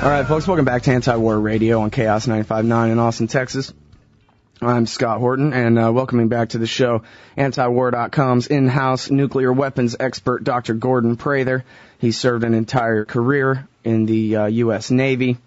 All right, folks, welcome back to Anti-War Radio on Chaos 95.9 in Austin, Texas. I'm Scott Horton, and welcoming back to the show, Antiwar.com's in-house nuclear weapons expert, Dr. Gordon Prather. He served an entire career in the U.S. Navy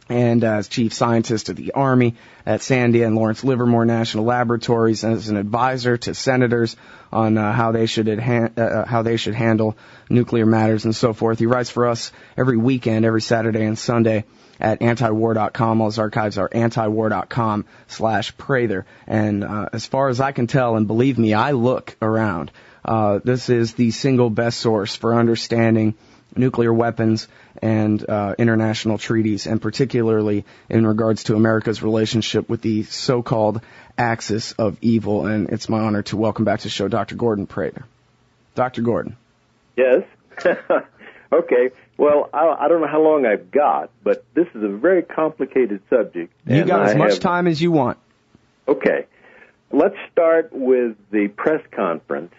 and as chief scientist of the Army at Sandia and Lawrence Livermore National Laboratories, as an advisor to senators on how they should handle nuclear matters and so forth. He writes for us every weekend, every Saturday and Sunday at antiwar.com. All his archives are antiwar.com/Prather. And as far as I can tell, and believe me, I look around, this is the single best source for understanding nuclear weapons and international treaties, and particularly in regards to America's relationship with the so-called axis of evil. And it's my honor to welcome back to the show Dr. Gordon Prather. Dr. Gordon. Yes. Okay. Well, I don't know how long I've got, but this is a very complicated subject. You got as much time as you want. Okay. Let's start with the press conference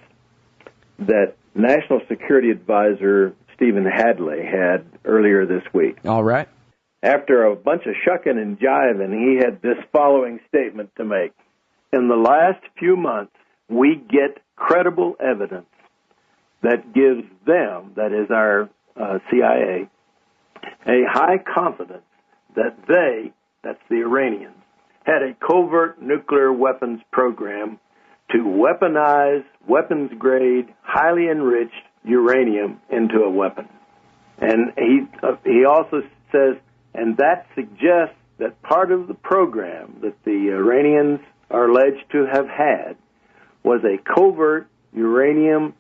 that National Security Advisor Stephen Hadley had earlier this week. All right. After a bunch of shucking and jiving, he had this following statement to make. In the last few months, we get credible evidence that gives them, that is our CIA, a high confidence that they, that's the Iranians, had a covert nuclear weapons program to weaponize weapons-grade, highly enriched uranium into a weapon. And he also says, and that suggests that part of the program that the Iranians are alleged to have had was a covert uranium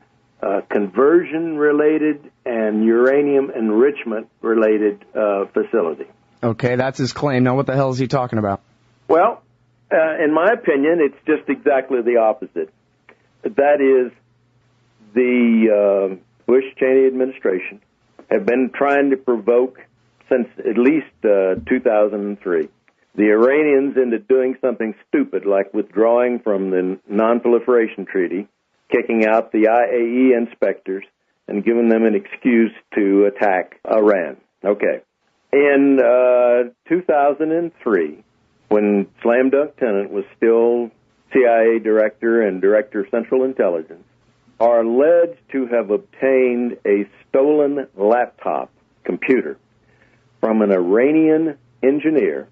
conversion-related and uranium enrichment-related facility. Okay, that's his claim. Now, what the hell is he talking about? Well, in my opinion, it's just exactly the opposite. That is, the Bush-Cheney administration have been trying to provoke, since at least 2003, the Iranians into doing something stupid like withdrawing from the Non-Proliferation Treaty, kicking out the IAEA inspectors, and giving them an excuse to attack Iran. Okay. In 2003, when Slam Dunk Tennant was still CIA Director and Director of Central Intelligence, are alleged to have obtained a stolen laptop computer from an Iranian engineer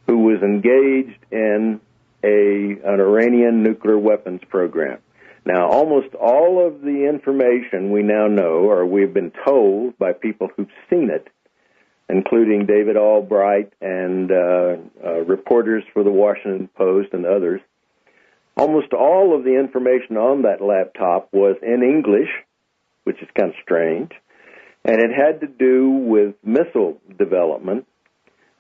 who was engaged in an Iranian nuclear weapons program. Now, almost all of the information we now know, or we've been told by people who've seen it, including David Albright and reporters for the Washington Post and others, almost all of the information on that laptop was in English, which is kind of strange, and it had to do with missile development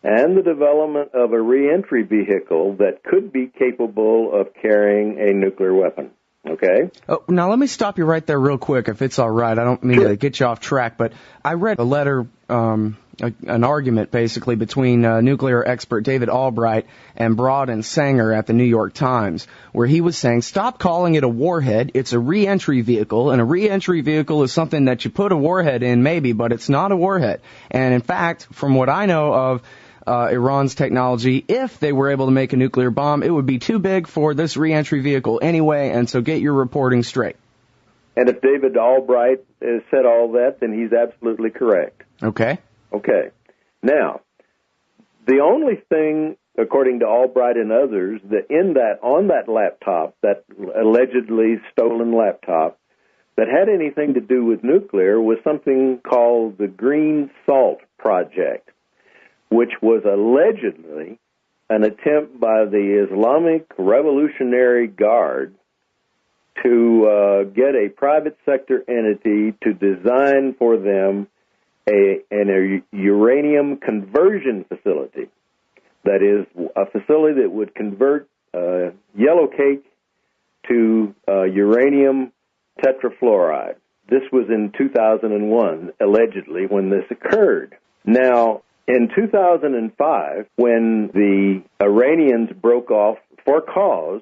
and the development of a reentry vehicle that could be capable of carrying a nuclear weapon. Okay? Oh, now, let me stop you right there real quick, if it's all right. I don't mean to get you off track, but I read a letter, an argument, basically, between nuclear expert David Albright and Broad and Sanger at the New York Times, where he was saying, stop calling it a warhead. It's a reentry vehicle, and a reentry vehicle is something that you put a warhead in, maybe, but it's not a warhead. And, in fact, from what I know of Iran's technology, if they were able to make a nuclear bomb, it would be too big for this reentry vehicle anyway, and so get your reporting straight. And if David Albright said all that, then he's absolutely correct. Okay. Okay. Now, the only thing, according to Albright and others, that on that laptop, that allegedly stolen laptop, that had anything to do with nuclear was something called the Green Salt Project, which was allegedly an attempt by the Islamic Revolutionary Guard to get a private sector entity to design for them a uranium conversion facility. That is, a facility that would convert yellow cake to uranium tetrafluoride. This was in 2001, allegedly, when this occurred. Now, in 2005, when the Iranians broke off for cause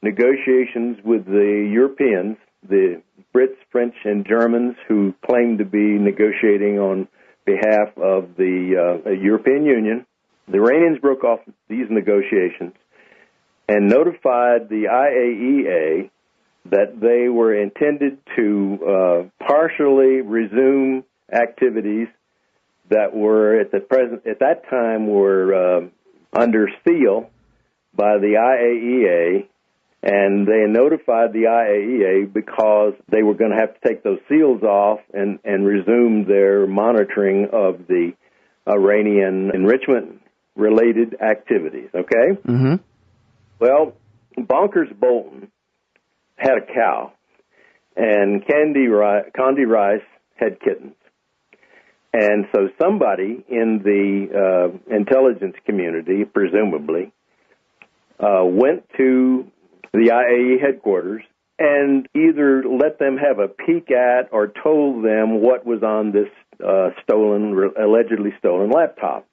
negotiations with the Europeans, the Brits, French, and Germans, who claimed to be negotiating on behalf of the European Union. The Iranians broke off these negotiations and notified the IAEA that they were intended to partially resume activities that were at that time were under seal by the IAEA, and they notified the IAEA because they were going to have to take those seals off and resume their monitoring of the Iranian enrichment-related activities, okay? Mm-hmm. Well, Bonkers Bolton had a cow, and Condi Rice had kittens. And so somebody in the intelligence community, presumably, went to the IAEA headquarters and either let them have a peek at or told them what was on this allegedly stolen laptop.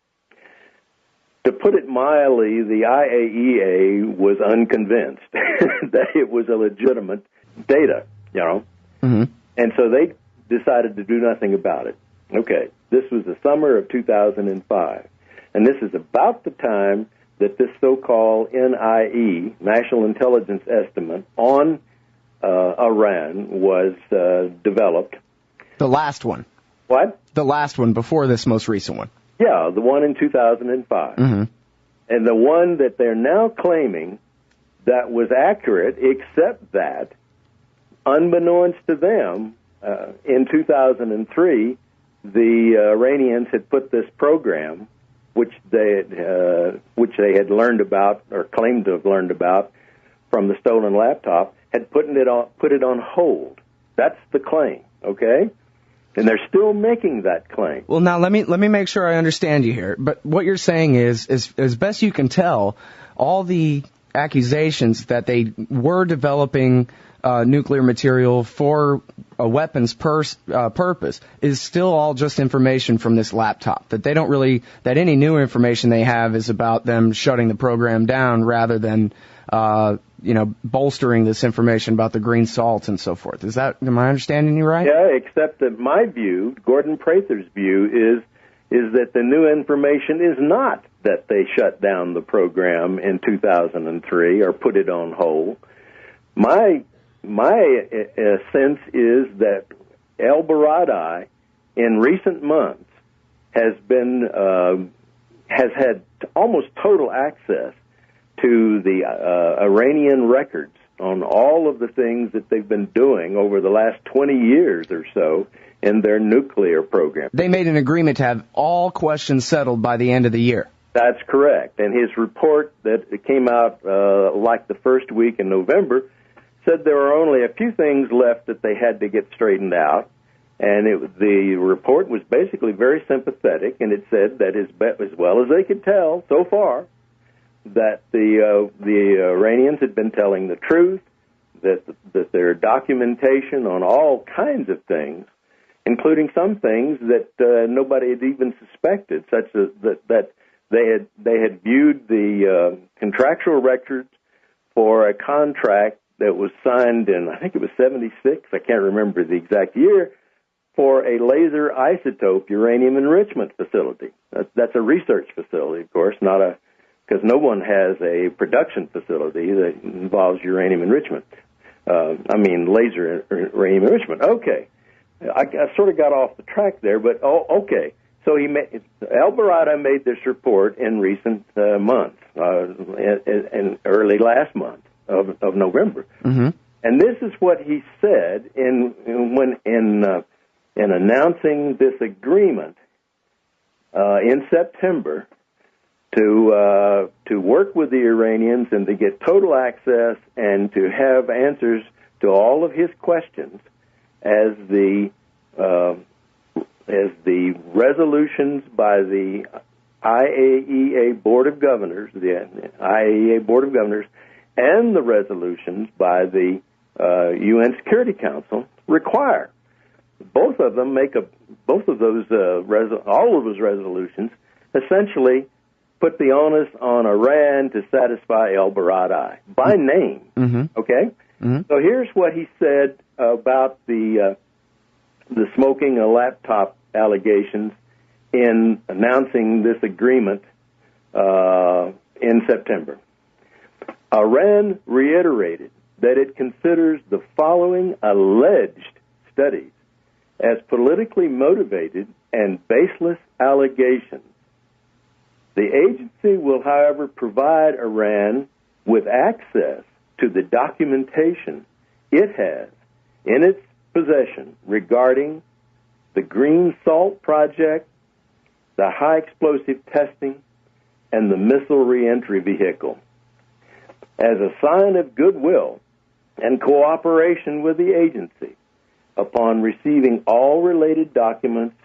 To put it mildly, the IAEA was unconvinced that it was a legitimate data, Mm-hmm. And so they decided to do nothing about it. Okay, this was the summer of 2005, and this is about the time that this so-called NIE, National Intelligence Estimate, on Iran was developed. The last one. What? The last one before this most recent one. Yeah, the one in 2005. Mm-hmm. And the one that they're now claiming that was accurate, except that, unbeknownst to them, in 2003, the Iranians had put this program, which they had learned about or claimed to have learned about from the stolen laptop, had put it on hold. That's the claim, okay? And they're still making that claim. Well, now let me make sure I understand you here. But what you're saying is as best you can tell, all the accusations that they were developing nuclear material for a weapons purpose is still all just information from this laptop. That they don't really, that any new information they have is about them shutting the program down rather than, bolstering this information about the green salts and so forth. Am I understanding you right? Yeah, except that my view, Gordon Prather's view, is that the new information is not that they shut down the program in 2003 or put it on hold. My sense is that ElBaradei, in recent months, has had almost total access to the Iranian records on all of the things that they've been doing over the last 20 years or so in their nuclear program. They made an agreement to have all questions settled by the end of the year. That's correct. And his report that came out like the first week in November said there were only a few things left that they had to get straightened out. And the report was basically very sympathetic, and it said that as well as they could tell so far, that the Iranians had been telling the truth, that their documentation on all kinds of things, including some things that nobody had even suspected, such as that they had viewed the contractual records for a contract that was signed in, I think it was 76, I can't remember the exact year, for a laser isotope uranium enrichment facility. That's a research facility, of course, because no one has a production facility that involves uranium enrichment. Laser uranium enrichment. Okay. I sort of got off the track there, but okay. So ElBaradei made this report in recent months, in early last month of November. Mm-hmm. And this is what he said in announcing this agreement in September to work with the Iranians and to get total access and to have answers to all of his questions as the resolutions by the IAEA Board of Governors, and the resolutions by the UN Security Council require. Both of them all of those resolutions essentially put the onus on Iran to satisfy ElBaradei by name. Mm-hmm. Okay? Mm-hmm. So here's what he said about the smoking a laptop allegations in announcing this agreement in September. Iran reiterated that it considers the following alleged studies as politically motivated and baseless allegations. The agency will, however, provide Iran with access to the documentation it has in its possession regarding the Green Salt Project, the high explosive testing, and the missile reentry vehicle. As a sign of goodwill and cooperation with the agency, upon receiving all related documents,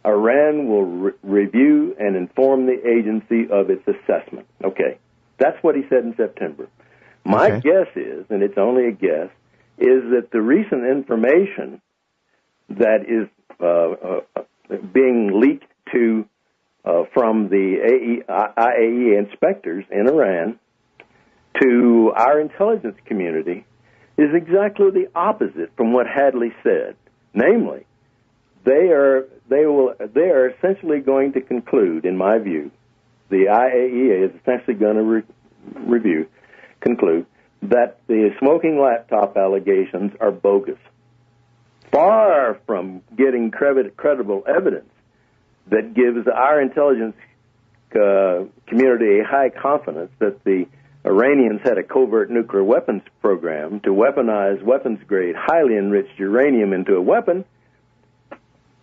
Iran will review and inform the agency of its assessment. Okay, that's what he said in September. My guess is, and it's only a guess, is that the recent information that is being leaked to from the IAEA inspectors in Iran to our intelligence community is exactly the opposite from what Hadley said. Namely, they are essentially going to conclude, in my view, the IAEA is essentially going to conclude that the smoking laptop allegations are bogus. Far from getting credible evidence that gives our intelligence community a high confidence that the Iranians had a covert nuclear weapons program to weaponize weapons-grade, highly enriched uranium into a weapon,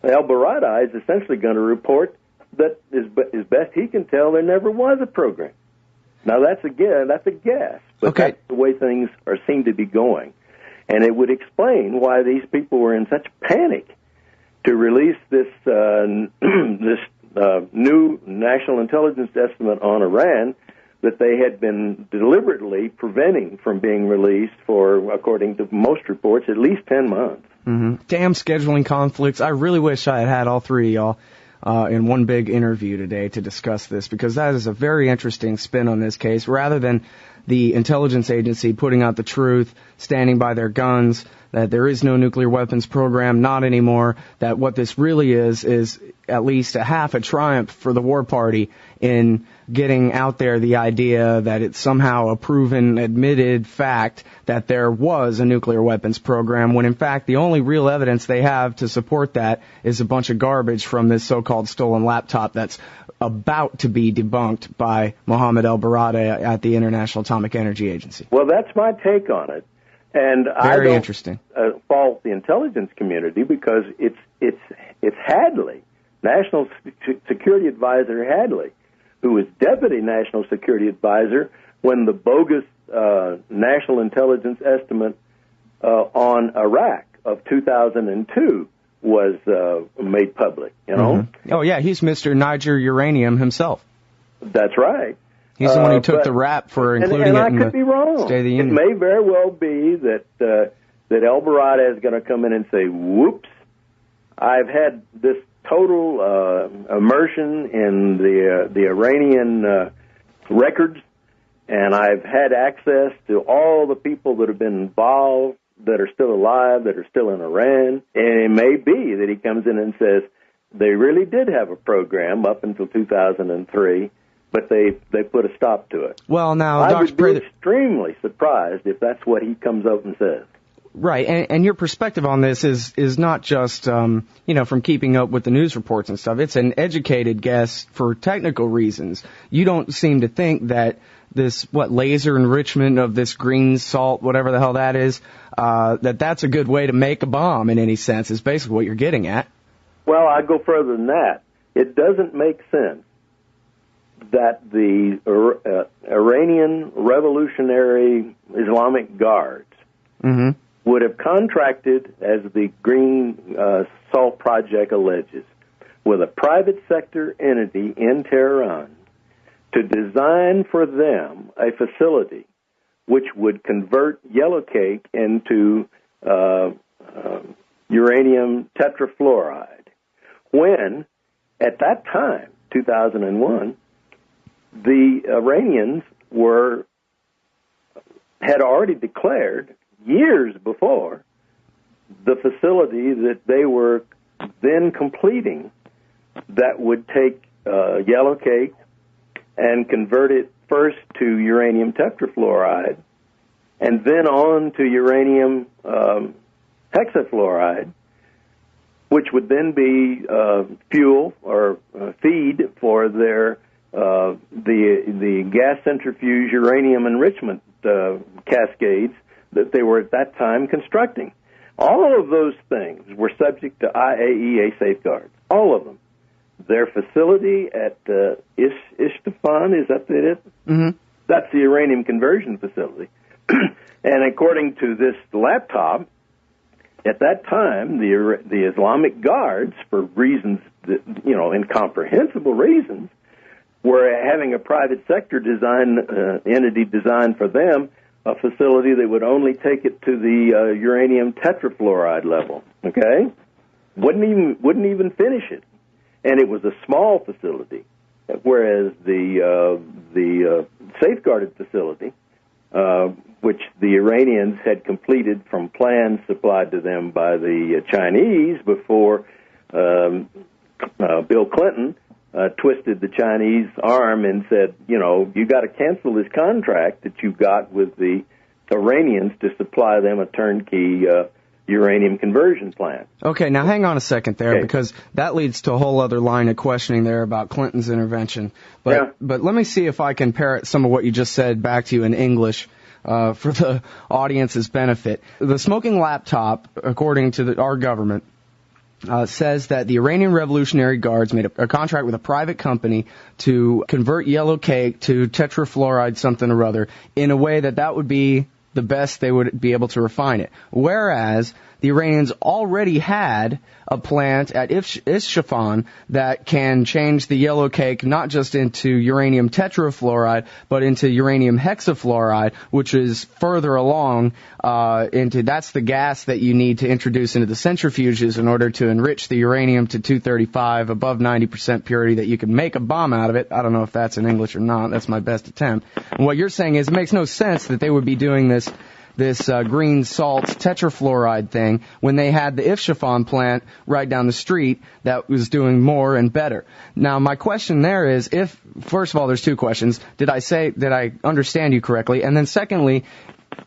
ElBaradei is essentially going to report that, as best he can tell, there never was a program. Now, that's a guess, but that's the way things seem to be going. And it would explain why these people were in such panic to release this new national intelligence estimate on Iran that they had been deliberately preventing from being released for, according to most reports, at least 10 months. Mm-hmm. Damn scheduling conflicts. I really wish I had had all three of y'all in one big interview today to discuss this, because that is a very interesting spin on this case. Rather than the intelligence agency putting out the truth, standing by their guns, that there is no nuclear weapons program, not anymore, that what this really is at least a half a triumph for the war party in getting out there the idea that it's somehow a proven, admitted fact that there was a nuclear weapons program, when in fact the only real evidence they have to support that is a bunch of garbage from this so-called stolen laptop that's about to be debunked by Mohammed ElBaradei at the International Atomic Energy Agency. Well, that's my take on it. And Very I don't interesting. Fault the intelligence community, because it's Hadley, National Security Advisor Hadley, who was Deputy National Security Advisor when the bogus National Intelligence Estimate on Iraq of 2002 was made public, you know? Mm-hmm. Oh, yeah, he's Mr. Niger Uranium himself. That's right. He's the one who took the rap for including it in the State of the Union. It may very well be that ElBaradei is going to come in and say, whoops, I've had this total immersion in the Iranian records, and I've had access to all the people that have been involved, that are still alive, that are still in Iran. And it may be that he comes in and says, they really did have a program up until 2003, but they put a stop to it. Well, now, I Dr. would be Prather, extremely surprised if that's what he comes up and says. Right, and your perspective on this is not just, from keeping up with the news reports and stuff. It's an educated guess for technical reasons. You don't seem to think that this, laser enrichment of this green salt, whatever the hell that is, that's a good way to make a bomb in any sense, is basically what you're getting at. Well, I go further than that. It doesn't make sense that the Iranian Revolutionary Islamic Guards would have contracted, as the Green Salt Project alleges, with a private sector entity in Tehran to design for them a facility which would convert yellowcake into uranium tetrafluoride, when, at that time, 2001, the Iranians had already declared, years before, the facility that they were then completing that would take yellow cake and convert it first to uranium tetrafluoride and then on to uranium hexafluoride, which would then be fuel or feed for their the gas centrifuge uranium enrichment cascades that they were at that time constructing. All of those things were subject to IAEA safeguards. All of them. Their facility at Ishtafan, is that it? Mm-hmm. That's the uranium conversion facility. And according to this laptop, at that time, the Islamic Guards, for reasons that, incomprehensible reasons, were having a private sector entity designed for them a facility that would only take it to the uranium tetrafluoride level. Okay, wouldn't even finish it, and it was a small facility, whereas the safeguarded facility, which the Iranians had completed from plans supplied to them by the Chinese before Bill Clinton twisted the Chinese arm and said, you got to cancel this contract that you've got with the Iranians to supply them a turnkey uranium conversion plant. Okay, now hang on a second there, because that leads to a whole other line of questioning there about Clinton's intervention. But let me see if I can parrot some of what you just said back to you in English for the audience's benefit. The smoking laptop, according to our government, says that the Iranian Revolutionary Guards made a contract with a private company to convert yellow cake to tetrafluoride something or other in a way that would be the best they would be able to refine it. Whereas the Iranians already had a plant at Isfahan that can change the yellow cake not just into uranium tetrafluoride, but into uranium hexafluoride, which is further along that's the gas that you need to introduce into the centrifuges in order to enrich the uranium to 235 above 90% purity that you can make a bomb out of it. I don't know if that's in English or not. That's my best attempt. And what you're saying is it makes no sense that they would be doing this green salt tetrafluoride thing when they had the Isfahan plant right down the street that was doing more and better. Now, my question there is, first of all, there's two questions. Did I understand you correctly? And then secondly,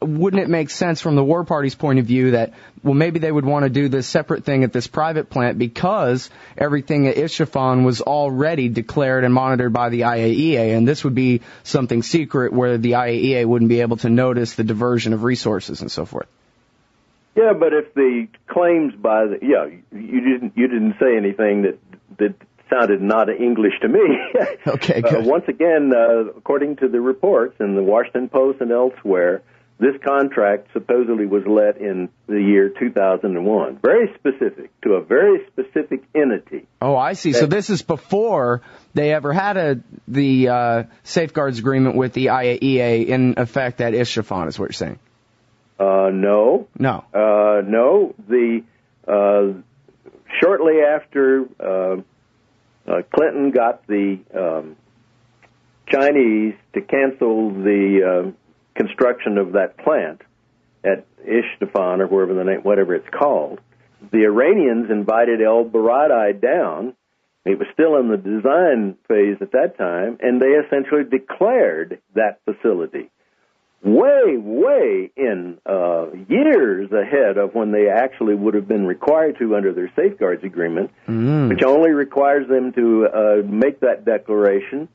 wouldn't it make sense from the war party's point of view that, maybe they would want to do this separate thing at this private plant because everything at Isfahan was already declared and monitored by the IAEA, and this would be something secret where the IAEA wouldn't be able to notice the diversion of resources and so forth? Yeah, but if the claims you didn't say anything that sounded not English to me. Okay, good. Once again, according to the reports in the Washington Post and elsewhere, this contract supposedly was let in the year 2001. Very specific, to a very specific entity. Oh, I see. So this is before they ever had the safeguards agreement with the IAEA in effect at Isfahan, is what you're saying? No. No. No. Shortly after Clinton got the Chinese to cancel the construction of that plant at Ishtafan or whatever it's called, the Iranians invited ElBaradei down. It was still in the design phase at that time, and they essentially declared that facility way in years ahead of when they actually would have been required to under their safeguards agreement, which only requires them to make that declaration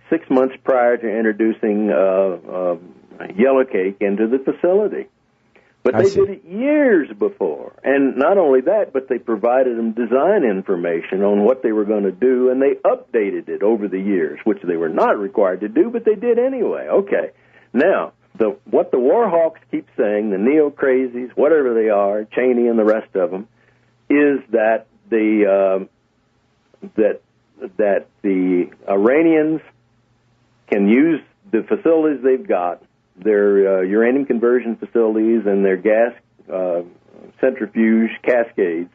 6 months prior to introducing yellow cake into the facility. But they did it years before. And not only that, but they provided them design information on what they were going to do, and they updated it over the years, which they were not required to do, but they did anyway. Okay. Now, what the war hawks keep saying, the neo-crazies, whatever they are, Cheney and the rest of them, is that the Iranians can use the facilities they've got, their uranium conversion facilities and their gas centrifuge cascades,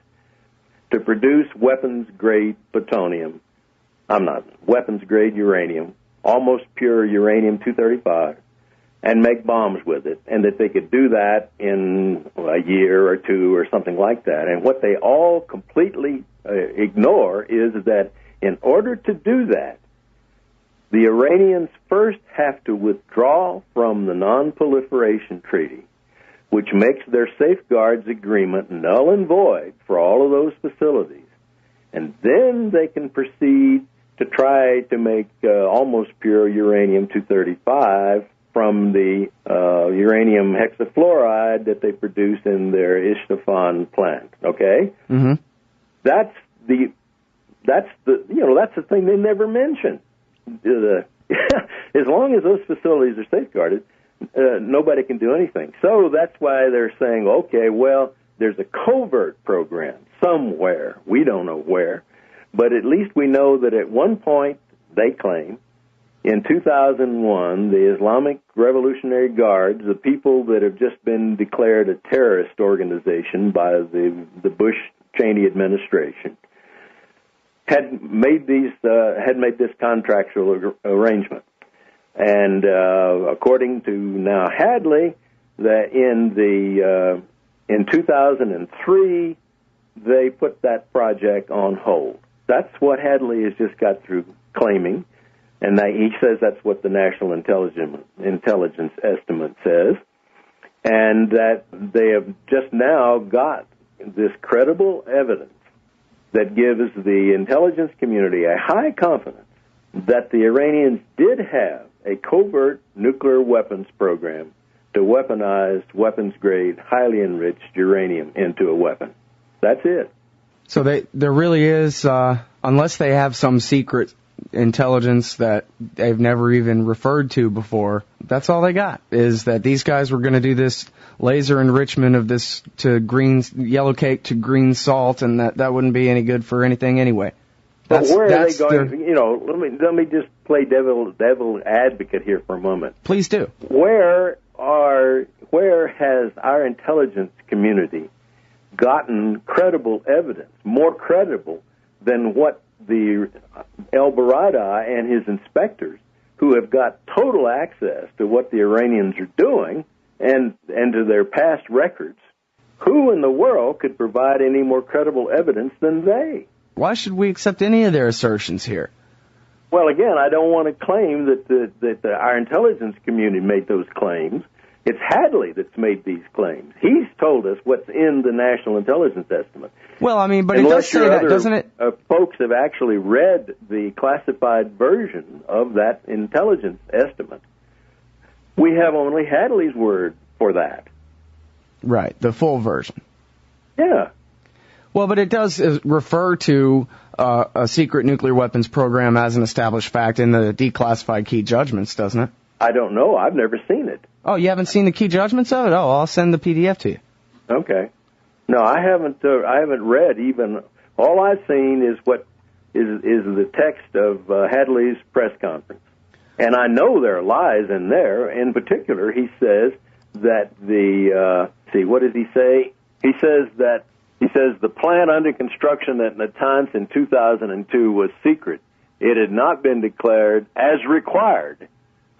to produce weapons-grade plutonium. Weapons-grade uranium, almost pure uranium-235, and make bombs with it, and that they could do that in a year or two or something like that. And what they all completely ignore is that in order to do that, the Iranians first have to withdraw from the Non-Proliferation Treaty, which makes their safeguards agreement null and void for all of those facilities. And then they can proceed to try to make almost pure uranium-235 from the uranium hexafluoride that they produce in their Isfahan plant. Okay, that's the thing they never mention. As long as those facilities are safeguarded, nobody can do anything. So that's why they're saying, okay, well, there's a covert program somewhere. We don't know where, but at least we know that at one point, they claim, in 2001, the Islamic Revolutionary Guards, the people that have just been declared a terrorist organization by the Bush-Cheney administration, had made this contractual arrangement. And according to now Hadley, that in 2003, they put that project on hold. That's what Hadley has just got through claiming, and he says that's what the National Intelligence Estimate says, and that they have just now got this credible evidence that gives the intelligence community a high confidence that the Iranians did have a covert nuclear weapons program to weaponize weapons-grade, highly enriched uranium into a weapon. That's it. So there really is, unless they have some secret intelligence that they've never even referred to before, that's all they got, is that these guys were going to do this laser enrichment of this to yellow cake to green salt, and that wouldn't be any good for anything anyway. But where are they going? Let me just play devil advocate here for a moment. Please do. Where has our intelligence community gotten credible evidence, more credible than what the ElBaradei and his inspectors, who have got total access to what the Iranians are doing and to their past records, who in the world could provide any more credible evidence than they? Why should we accept any of their assertions here? Well, again, I don't want to claim that our intelligence community made those claims. It's Hadley that's made these claims. He's told us what's in the National Intelligence Estimate. Well, I mean, but it does say that, doesn't it? Folks have actually read the classified version of that intelligence estimate. We have only Hadley's word for that. Right, the full version. Yeah. Well, but it does refer to a secret nuclear weapons program as an established fact in the declassified key judgments, doesn't it? I don't know. I've never seen it. Oh, you haven't seen the key judgments of it? Oh, I'll send the PDF to you. Okay. No, I haven't read even. All I've seen is what is the text of Hadley's press conference, and I know there are lies in there. In particular, he says that what does he say? He says the plant under construction at Natanz in 2002 was secret. It had not been declared as required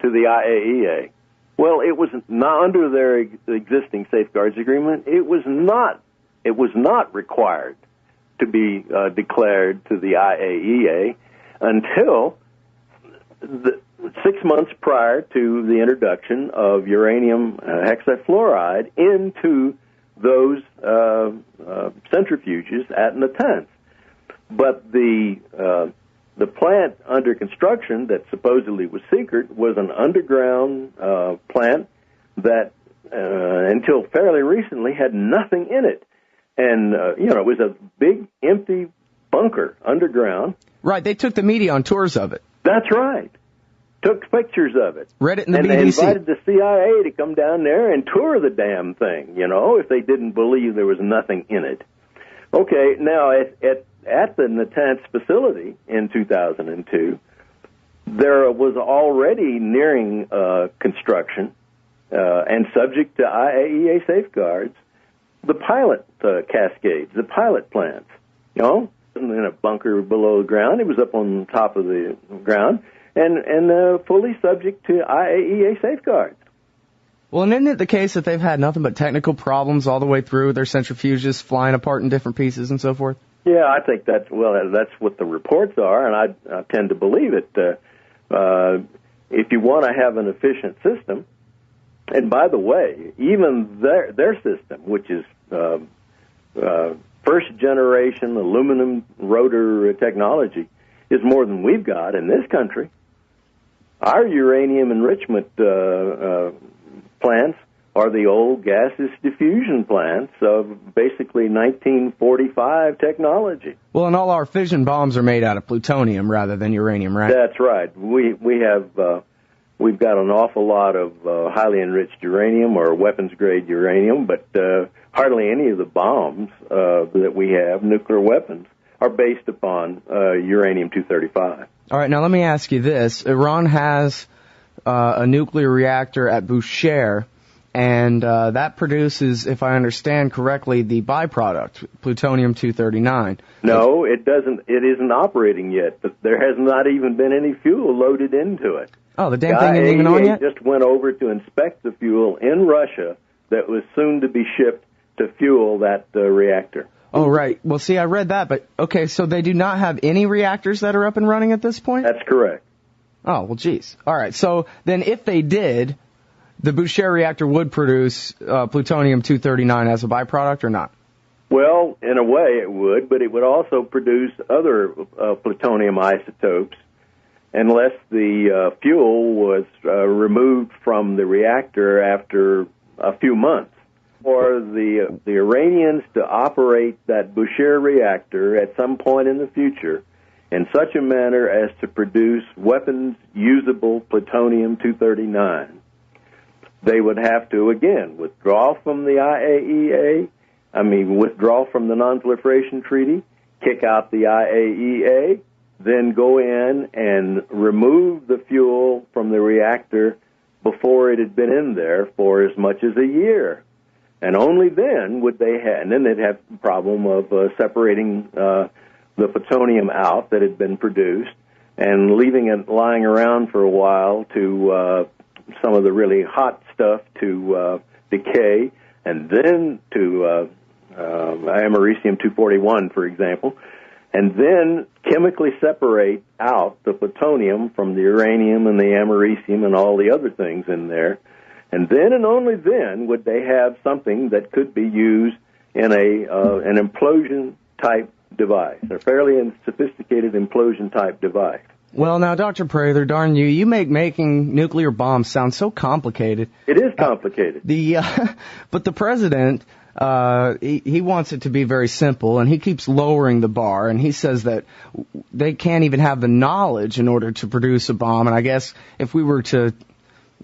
to the IAEA. Well, it was not under their existing safeguards agreement. It was not required to be declared to the IAEA until 6 months prior to the introduction of uranium hexafluoride into those centrifuges at Natanz. But the plant under construction that supposedly was secret was an underground plant that, until fairly recently, had nothing in it. And, it was a big, empty bunker underground. Right, they took the media on tours of it. That's right. Took pictures of it. Read it in the BBC. BBC. And invited the CIA to come down there and tour the damn thing, if they didn't believe there was nothing in it. Okay, now, at the Natanz facility in 2002, there was already nearing construction and subject to IAEA safeguards, the pilot cascades, the pilot plants, in a bunker below the ground. It was up on top of the ground and fully subject to IAEA safeguards. Well, and isn't it the case that they've had nothing but technical problems all the way through, their centrifuges flying apart in different pieces and so forth? Yeah, I think that's what the reports are, and I tend to believe it. If you want to have an efficient system, and by the way, even their system, which is first generation aluminum rotor technology, is more than we've got in this country. Our uranium enrichment plants are the old gaseous diffusion plants of basically 1945 technology. Well, and all our fission bombs are made out of plutonium rather than uranium, right? That's right. We've got an awful lot of highly enriched uranium or weapons-grade uranium, but hardly any of the bombs that we have, nuclear weapons, are based upon uranium-235. All right, now let me ask you this. Iran has a nuclear reactor at Bushehr, and that produces, if I understand correctly, the byproduct, plutonium-239. No, it doesn't. It isn't operating yet. There has not even been any fuel loaded into it. Oh, the damn thing isn't even on yet? Just went over to inspect the fuel in Russia that was soon to be shipped to fuel that reactor. Oh, right. Well, see, I read that, but, okay, so they do not have any reactors that are up and running at this point? That's correct. Oh, well, geez. All right, so then if they did, the Bushehr reactor would produce plutonium-239 as a byproduct or not? Well, in a way it would, but it would also produce other plutonium isotopes unless the fuel was removed from the reactor after a few months. For the Iranians to operate that Bushehr reactor at some point in the future in such a manner as to produce weapons-usable plutonium-239, they would have to, again, withdraw from the withdraw from the Non-Proliferation Treaty, kick out the IAEA, then go in and remove the fuel from the reactor before it had been in there for as much as a year. And only then would they have, and then they'd have the problem of separating the plutonium out that had been produced and leaving it lying around for a while to some of the really hot stuff to decay, and then to americium-241, for example, and then chemically separate out the plutonium from the uranium and the americium and all the other things in there. And then and only then would they have something that could be used in an implosion-type device, a fairly sophisticated implosion-type device. Well, now, Dr. Prather, darn you, you make making nuclear bombs sound so complicated. It is complicated. But the president, he wants it to be very simple, and he keeps lowering the bar, and he says that they can't even have the knowledge in order to produce a bomb. And I guess if we were to,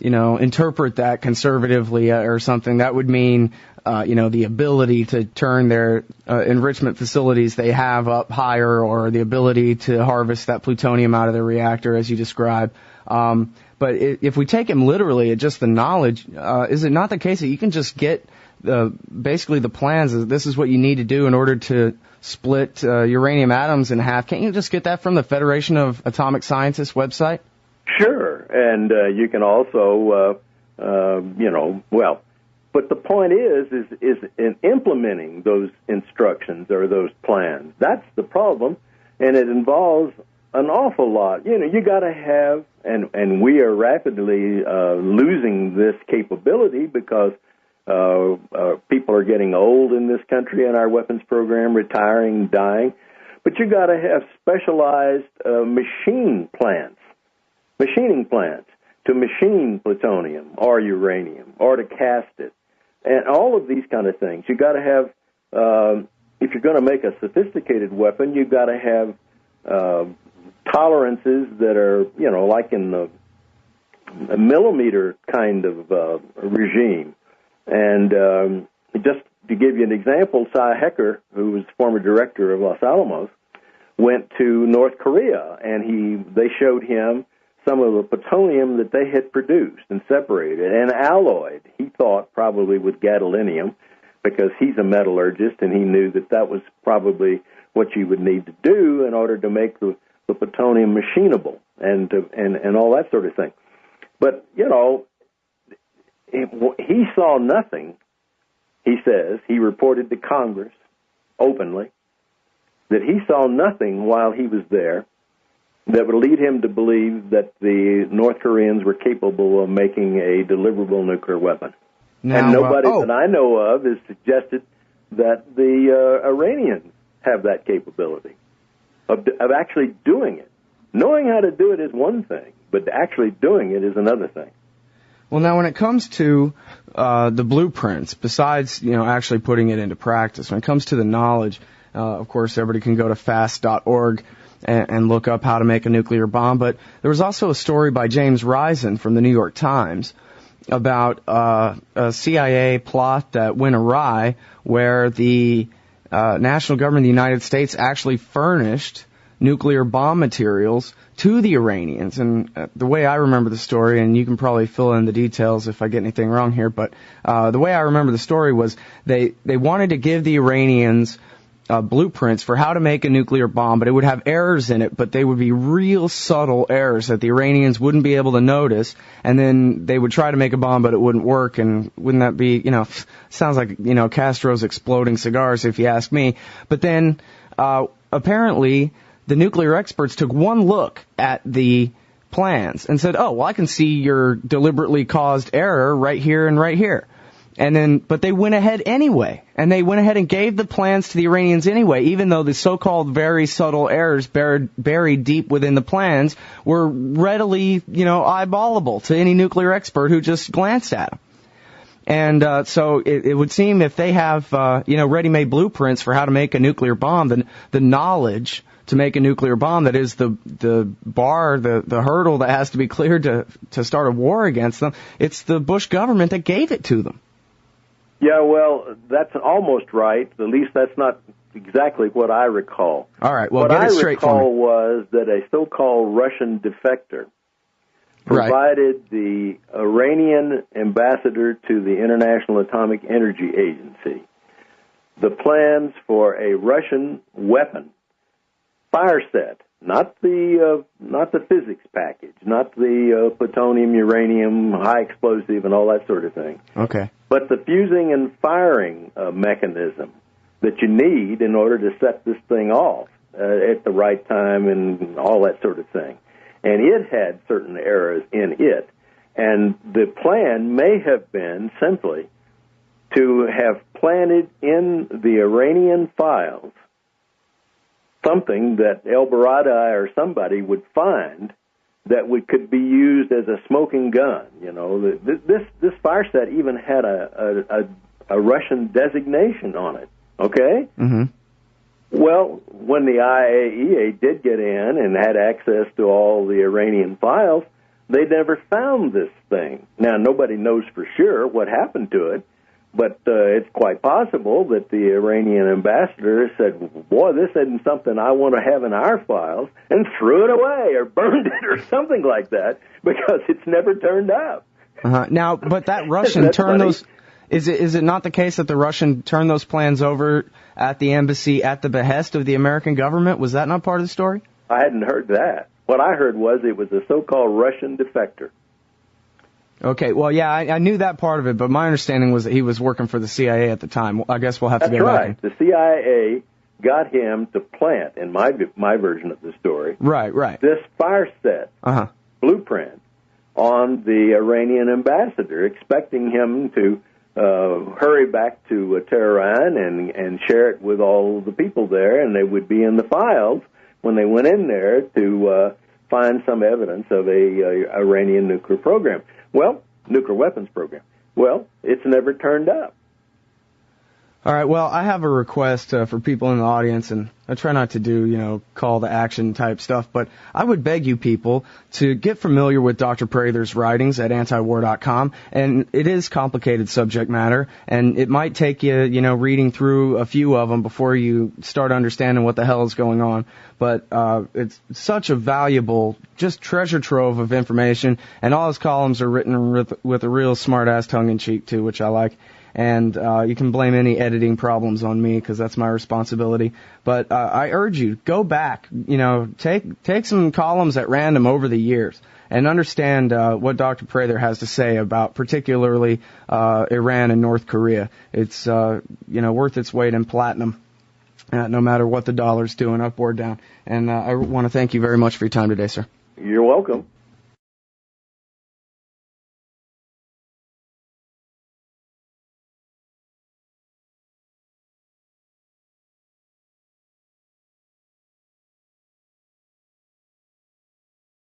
interpret that conservatively or something, that would mean, the ability to turn their enrichment facilities they have up higher, or the ability to harvest that plutonium out of their reactor, as you described. But if we take him literally at just the knowledge, is it not the case that you can just get basically the plans? This is what you need to do in order to split uranium atoms in half. Can't you just get that from the Federation of Atomic Scientists website? Sure, and you can also, but the point is in implementing those instructions or those plans. That's the problem, and it involves an awful lot. You got to have, and we are rapidly losing this capability because people are getting old in this country in our weapons program, retiring, dying. But you got to have specialized machining plants to machine plutonium or uranium or to cast it, and all of these kind of things. You got to have, if you're going to make a sophisticated weapon, you've got to have tolerances that are, like in the millimeter kind of regime. And just to give you an example, Cy Hecker, who was former director of Los Alamos, went to North Korea, and they showed him some of the plutonium that they had produced and separated and alloyed, he thought probably with gadolinium, because he's a metallurgist, and he knew that was probably what you would need to do in order to make the plutonium machinable and all that sort of thing. But, he saw nothing, he says. He reported to Congress openly that he saw nothing while he was there that would lead him to believe that the North Koreans were capable of making a deliverable nuclear weapon. Now, and nobody that I know of has suggested that the Iranians have that capability of actually doing it. Knowing how to do it is one thing, but actually doing it is another thing. Well, now when it comes to the blueprints, besides actually putting it into practice, when it comes to the knowledge, of course, everybody can go to fast.org and look up how to make a nuclear bomb. But there was also a story by James Risen from the New York Times about a CIA plot that went awry, where the national government of the United States actually furnished nuclear bomb materials to the Iranians. And the way I remember the story, and you can probably fill in the details if I get anything wrong here, but the way I remember the story was they wanted to give the Iranians blueprints for how to make a nuclear bomb, but it would have errors in it, but they would be real subtle errors that the Iranians wouldn't be able to notice, and then they would try to make a bomb, but it wouldn't work. And wouldn't that be, sounds like, Castro's exploding cigars, if you ask me. But then apparently the nuclear experts took one look at the plans and said, oh, well, I can see your deliberately caused error right here and right here. And then, but they went ahead anyway, and they went ahead and gave the plans to the Iranians anyway, even though the so-called very subtle errors buried deep within the plans were readily, eyeballable to any nuclear expert who just glanced at them. And so it would seem if they have, ready-made blueprints for how to make a nuclear bomb, then the knowledge to make a nuclear bomb, that is the bar, the hurdle that has to be cleared to start a war against them, it's the Bush government that gave it to them. Yeah, well, that's almost right. At least that's not exactly what I recall. All right, well, get it straight for me. What I recall was that a so-called Russian defector provided the Iranian ambassador to the International Atomic Energy Agency the plans for a Russian weapon fire set, not the physics package, not the plutonium, uranium, high explosive, and all that sort of thing. Okay. But the fusing and firing mechanism that you need in order to set this thing off at the right time and all that sort of thing. And it had certain errors in it. And the plan may have been simply to have planted in the Iranian files something that ElBaradei or somebody would find that could be used as a smoking gun. This fire set even had a Russian designation on it. Okay? Mm-hmm. Well, when the IAEA did get in and had access to all the Iranian files, they never found this thing. Now, nobody knows for sure what happened to it, but it's quite possible that the Iranian ambassador said, boy, this isn't something I want to have in our files, and threw it away or burned it or something like that, because it's never turned up. Uh-huh. Now, but that Russian turned those... Is it not the case that the Russian turned those plans over at the embassy at the behest of the American government? Was that not part of the story? I hadn't heard that. What I heard was it was a so-called Russian defector. Okay, well, yeah, I knew that part of it, but my understanding was that he was working for the CIA at the time. I guess we'll have to go back. That's right. The CIA got him to plant, in my version of the story, right, this fire set blueprint on the Iranian ambassador, expecting him to hurry back to Tehran and share it with all the people there, and they would be in the files when they went in there to find some evidence of a Iranian nuclear program. Well, nuclear weapons program. Well, it's never turned up. All right, well, I have a request for people in the audience, and I try not to do, call to action type stuff, but I would beg you people to get familiar with Dr. Prather's writings at antiwar.com, and it is complicated subject matter, and it might take you, reading through a few of them before you start understanding what the hell is going on, but it's such a valuable, just treasure trove of information, and all his columns are written with a real smart-ass tongue-in-cheek, too, which I like. And you can blame any editing problems on me because that's my responsibility. But I urge you, go back, take some columns at random over the years and understand what Dr. Prather has to say about particularly Iran and North Korea. It's worth its weight in platinum. no matter what the dollar's doing, up or down. And I want to thank you very much for your time today, sir. You're welcome.